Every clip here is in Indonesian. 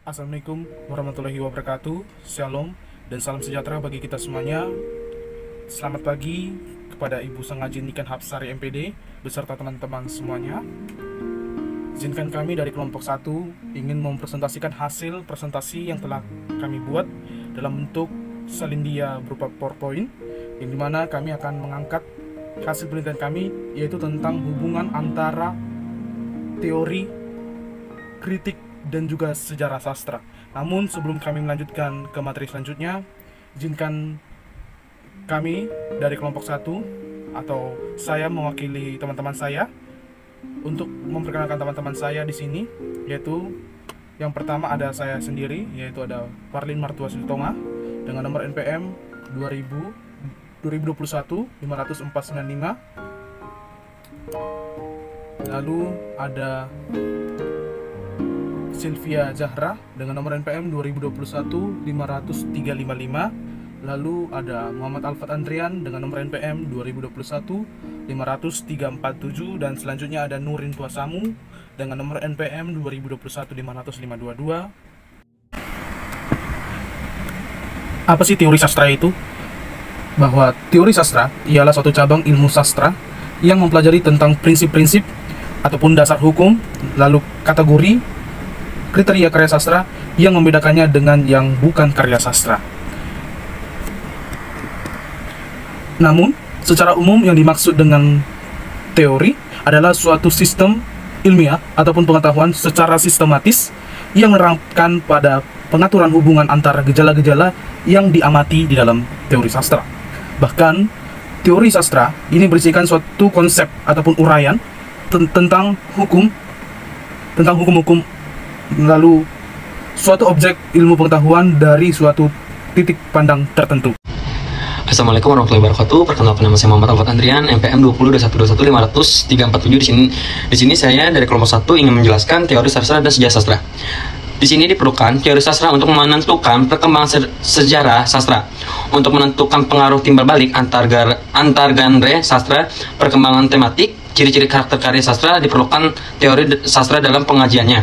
Assalamualaikum warahmatullahi wabarakatuh. Shalom dan salam sejahtera bagi kita semuanya. Selamat pagi kepada Ibu Sengaji Niken Hapsari MPD beserta teman-teman semuanya. Izinkan kami dari kelompok 1 ingin mempresentasikan hasil presentasi yang telah kami buat dalam bentuk salindia berupa PowerPoint, yang dimana kami akan mengangkat hasil penelitian kami, yaitu tentang hubungan antara teori, kritik, dan juga sejarah sastra. Namun sebelum kami melanjutkan ke materi selanjutnya, izinkan kami dari kelompok 1 atau saya mewakili teman-teman saya untuk memperkenalkan teman-teman saya di sini, yaitu yang pertama ada saya sendiri, yaitu ada Parlin Martua Sitonga dengan nomor NPM 2021 50495. Lalu ada Sylvia Zahra dengan nomor NPM 2021 50355. Lalu ada Muhammad Alfat Andrian dengan nomor NPM 2021 50347. Dan selanjutnya ada Nurin Tuasamu dengan nomor NPM 2021 50522. Apa sih teori sastra itu? Bahwa teori sastra ialah suatu cabang ilmu sastra yang mempelajari tentang prinsip-prinsip ataupun dasar hukum, lalu kategori, kriteria karya sastra yang membedakannya dengan yang bukan karya sastra. Namun, secara umum yang dimaksud dengan teori adalah suatu sistem ilmiah ataupun pengetahuan secara sistematis yang menerapkan pada pengaturan hubungan antara gejala-gejala yang diamati di dalam teori sastra. Bahkan, teori sastra ini berisikan suatu konsep ataupun uraian tentang hukum-hukum, lalu suatu objek ilmu pengetahuan dari suatu titik pandang tertentu. Assalamualaikum warahmatullahi wabarakatuh. Perkenalkan, nama saya Muhammad Alfat Andrian, NPM 202121 Di sini saya dari kelompok 1 ingin menjelaskan teori sastra dan sejarah sastra. Di sini diperlukan teori sastra untuk menentukan perkembangan sejarah sastra, untuk menentukan pengaruh timbal balik antar genre sastra, perkembangan tematik, ciri-ciri karakter karya sastra. Diperlukan teori sastra dalam pengajiannya.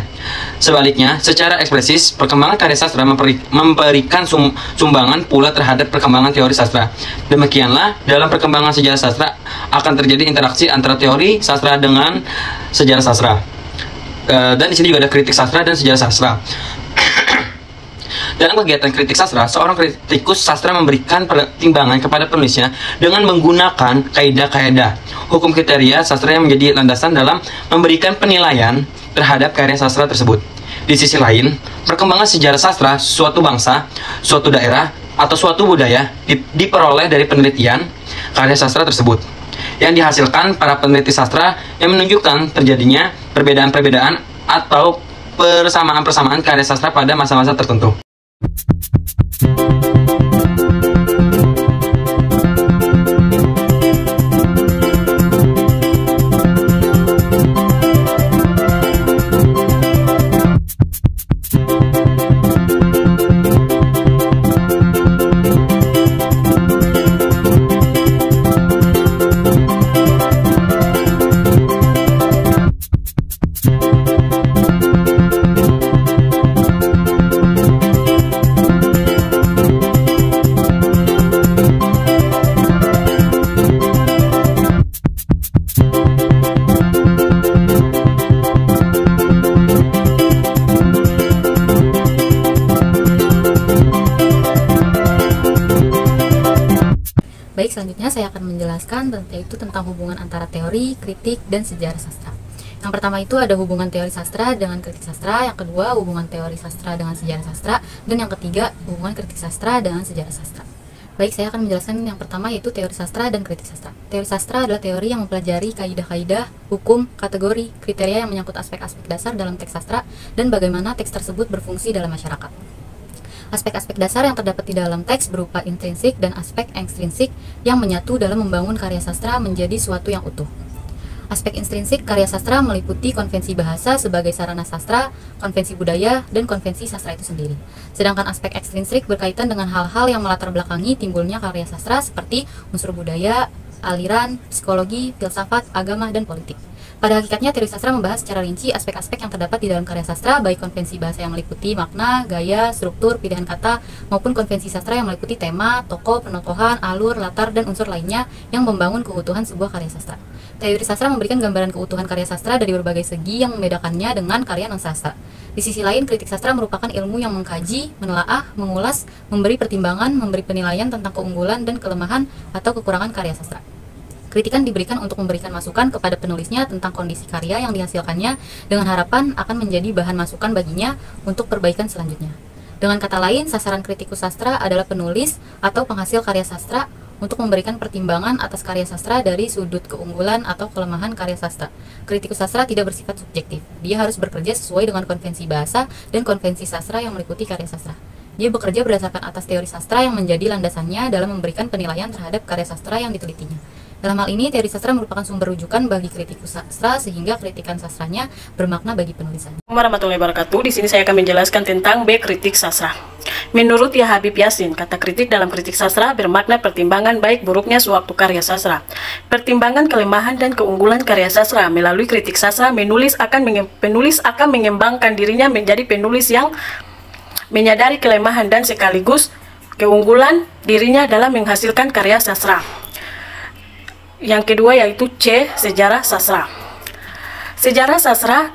Sebaliknya, secara ekspresis, perkembangan karya sastra memberikan sumbangan pula terhadap perkembangan teori sastra. Demikianlah, dalam perkembangan sejarah sastra akan terjadi interaksi antara teori sastra dengan sejarah sastra. Dan di sini juga ada kritik sastra dan sejarah sastra. Dalam kegiatan kritik sastra, seorang kritikus sastra memberikan pertimbangan kepada penulisnya dengan menggunakan kaidah-kaidah hukum kriteria sastra yang menjadi landasan dalam memberikan penilaian terhadap karya sastra tersebut. Di sisi lain, perkembangan sejarah sastra suatu bangsa, suatu daerah, atau suatu budaya diperoleh dari penelitian karya sastra tersebut, yang dihasilkan para peneliti sastra yang menunjukkan terjadinya perbedaan-perbedaan atau persamaan-persamaan karya sastra pada masa-masa tertentu. Baik, selanjutnya saya akan menjelaskan tentang hubungan antara teori, kritik, dan sejarah sastra. Yang pertama itu ada hubungan teori sastra dengan kritik sastra, yang kedua hubungan teori sastra dengan sejarah sastra, dan yang ketiga hubungan kritik sastra dengan sejarah sastra. Baik, saya akan menjelaskan yang pertama yaitu teori sastra dan kritik sastra. Teori sastra adalah teori yang mempelajari kaidah-kaidah, hukum, kategori, kriteria yang menyangkut aspek-aspek dasar dalam teks sastra dan bagaimana teks tersebut berfungsi dalam masyarakat. Aspek-aspek dasar yang terdapat di dalam teks berupa intrinsik dan aspek ekstrinsik yang menyatu dalam membangun karya sastra menjadi suatu yang utuh. Aspek intrinsik karya sastra meliputi konvensi bahasa sebagai sarana sastra, konvensi budaya, dan konvensi sastra itu sendiri. Sedangkan aspek ekstrinsik berkaitan dengan hal-hal yang melatar belakangi timbulnya karya sastra seperti unsur budaya, aliran, psikologi, filsafat, agama, dan politik. Pada hakikatnya, teori sastra membahas secara rinci aspek-aspek yang terdapat di dalam karya sastra, baik konvensi bahasa yang meliputi makna, gaya, struktur, pilihan kata, maupun konvensi sastra yang meliputi tema, tokoh, penokohan, alur, latar, dan unsur lainnya yang membangun keutuhan sebuah karya sastra. Teori sastra memberikan gambaran keutuhan karya sastra dari berbagai segi yang membedakannya dengan karya non-sastra. Di sisi lain, kritik sastra merupakan ilmu yang mengkaji, menelaah, mengulas, memberi pertimbangan, memberi penilaian tentang keunggulan dan kelemahan atau kekurangan karya sastra. Kritikan diberikan untuk memberikan masukan kepada penulisnya tentang kondisi karya yang dihasilkannya dengan harapan akan menjadi bahan masukan baginya untuk perbaikan selanjutnya. Dengan kata lain, sasaran kritikus sastra adalah penulis atau penghasil karya sastra untuk memberikan pertimbangan atas karya sastra dari sudut keunggulan atau kelemahan karya sastra. Kritikus sastra tidak bersifat subjektif. Dia harus bekerja sesuai dengan konvensi bahasa dan konvensi sastra yang meliputi karya sastra. Dia bekerja berdasarkan atas teori sastra yang menjadi landasannya dalam memberikan penilaian terhadap karya sastra yang ditelitinya. Dalam hal ini, teori sastra merupakan sumber rujukan bagi kritikus sastra sehingga kritikan sastranya bermakna bagi penulisannya. Warahmatullahi wabarakatuh. Di sini saya akan menjelaskan tentang B. Kritik sastra. Menurut Ya Habib Yasin, kata kritik dalam kritik sastra bermakna pertimbangan baik buruknya suatu karya sastra. Pertimbangan kelemahan dan keunggulan karya sastra. Melalui kritik sastra, penulis akan mengembangkan dirinya menjadi penulis yang menyadari kelemahan dan sekaligus keunggulan dirinya dalam menghasilkan karya sastra. Yang kedua yaitu C. Sejarah sastra. Sejarah sastra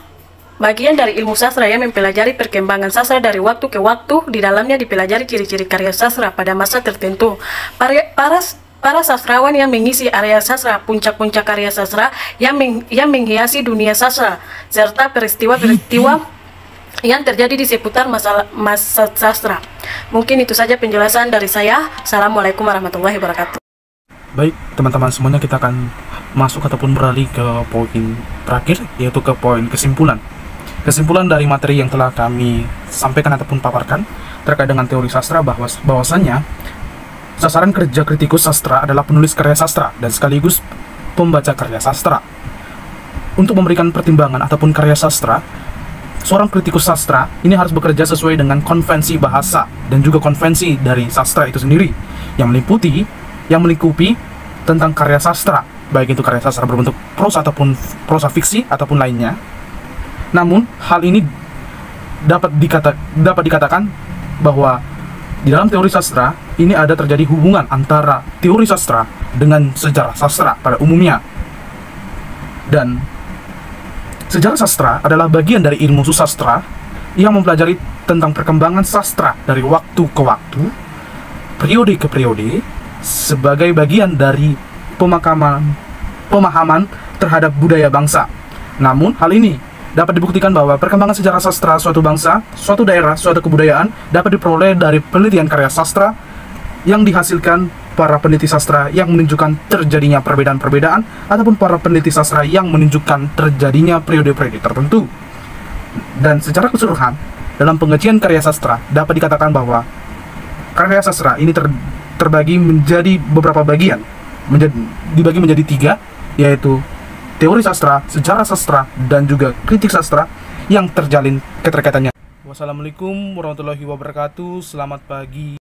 bagian dari ilmu sastra yang mempelajari perkembangan sastra dari waktu ke waktu. Di dalamnya dipelajari ciri-ciri karya sastra pada masa tertentu. Para sastrawan yang mengisi area sastra, puncak-puncak karya sastra yang menghiasi dunia sastra, serta peristiwa-peristiwa yang terjadi di seputar masa sastra. Mungkin itu saja penjelasan dari saya. Assalamualaikum warahmatullahi wabarakatuh. Baik, teman-teman semuanya, kita akan masuk ataupun beralih ke poin terakhir, yaitu ke poin kesimpulan. Kesimpulan dari materi yang telah kami sampaikan ataupun paparkan terkait dengan teori sastra bahwasannya sasaran kerja kritikus sastra adalah penulis karya sastra dan sekaligus pembaca karya sastra. Untuk memberikan pertimbangan ataupun karya sastra, seorang kritikus sastra ini harus bekerja sesuai dengan konvensi bahasa dan juga konvensi dari sastra itu sendiri yang melingkupi tentang karya sastra, baik itu karya sastra berbentuk prosa ataupun prosa fiksi ataupun lainnya. Namun hal ini dapat dikatakan bahwa di dalam teori sastra ini ada terjadi hubungan antara teori sastra dengan sejarah sastra pada umumnya. Dan sejarah sastra adalah bagian dari ilmu susastra yang mempelajari tentang perkembangan sastra dari waktu ke waktu, periode ke periode, sebagai bagian dari pemahaman terhadap budaya bangsa. Namun hal ini dapat dibuktikan bahwa perkembangan sejarah sastra suatu bangsa, suatu daerah, suatu kebudayaan dapat diperoleh dari penelitian karya sastra yang dihasilkan para peneliti sastra yang menunjukkan terjadinya perbedaan-perbedaan ataupun para peneliti sastra yang menunjukkan terjadinya periode-periode tertentu. Dan secara keseluruhan, dalam pengajian karya sastra dapat dikatakan bahwa karya sastra ini terbagi menjadi beberapa bagian, dibagi menjadi 3, yaitu teori sastra, sejarah sastra, dan juga kritik sastra yang terjalin keterkaitannya. Wassalamualaikum warahmatullahi wabarakatuh. Selamat pagi.